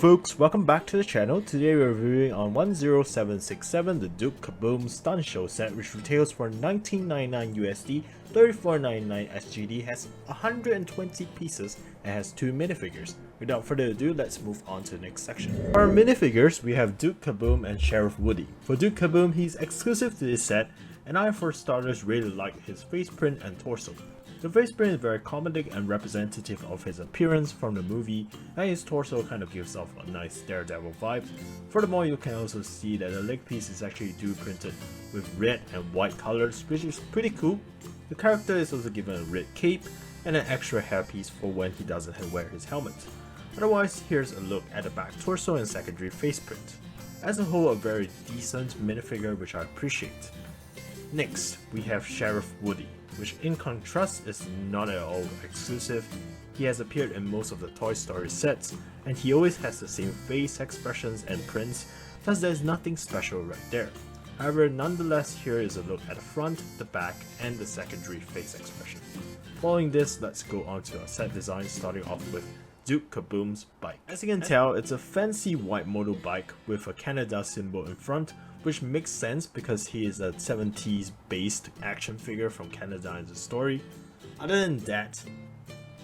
folks, welcome back to the channel. Today we're reviewing on 10767 the Duke Caboom Stunt Show set, which retails for $19.99 USD, $34.99 SGD, has 120 pieces, and has 2 minifigures. Without further ado, let's move on to the next section. For our minifigures, we have Duke Caboom and Sheriff Woody. For Duke Caboom, he's exclusive to this set, and I for starters really like his face print and torso. The face print is very comedic and representative of his appearance from the movie, and his torso kind of gives off a nice Daredevil vibe. Furthermore, you can also see that the leg piece is actually dual printed with red and white colors, which is pretty cool. The character is also given a red cape and an extra hairpiece for when he doesn't wear his helmet. Otherwise, here's a look at the back torso and secondary face print. As a whole, a very decent minifigure which I appreciate. Next, we have Sheriff Woody, which in contrast is not at all exclusive. He has appeared in most of the Toy Story sets, and he always has the same face expressions and prints, thus there's nothing special right there. However, nonetheless, here is a look at the front, the back, and the secondary face expression. Following this, let's go on to our set design, starting off with Duke Caboom's bike. As you can tell, it's a fancy white motorbike with a Canada symbol in front, which makes sense because he is a 70s based action figure from Canada in the story. Other than that,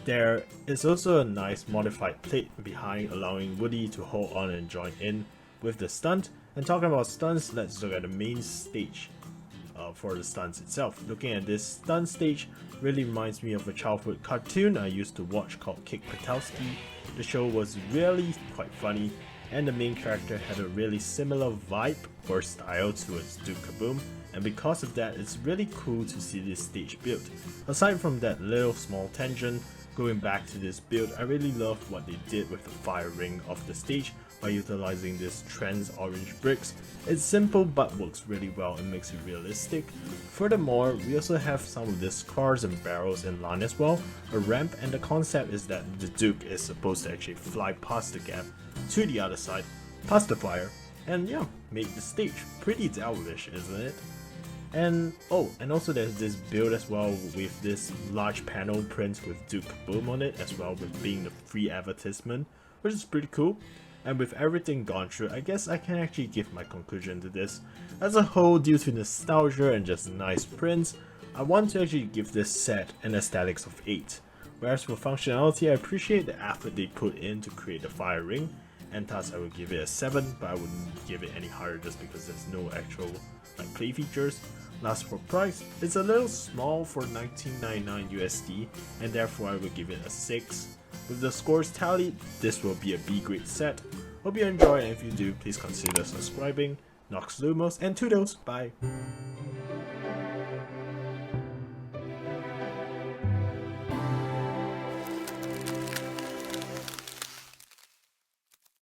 there is also a nice modified plate behind, allowing Woody to hold on and join in with the stunt. And talking about stunts, let's look at the main stage for the stunts itself. Looking at this stunt stage really reminds me of a childhood cartoon I used to watch called Kick Patowski. The show was really quite funny, and the main character had a really similar vibe or style towards Duke Caboom, and because of that, it's really cool to see this stage built. Aside from that little small tangent, going back to this build, I really love what they did with the fire ring of the stage by utilizing this trans orange bricks. It's simple but works really well and makes it realistic. Furthermore, we also have some of these cars and barrels in line as well, a ramp, and the concept is that the Duke is supposed to actually fly past the gap to the other side, past the fire, and yeah, make the stage pretty devilish, isn't it? And also there's this build as well with this large panel print with Duke Caboom on it, as well with being the free advertisement, which is pretty cool. And with everything gone through, I guess I can actually give my conclusion to this. As a whole, due to nostalgia and just nice prints, I want to actually give this set an aesthetics of 8. Whereas for functionality, I appreciate the effort they put in to create the fire ring, and thus I would give it a 7, but I wouldn't give it any higher just because there's no actual play features. Last for price, it's a little small for $19.99 USD, and therefore I would give it a 6. With the scores tallied, this will be a B grade set. Hope you enjoy, and if you do, please consider subscribing. Nox Lumos and Toodles, bye!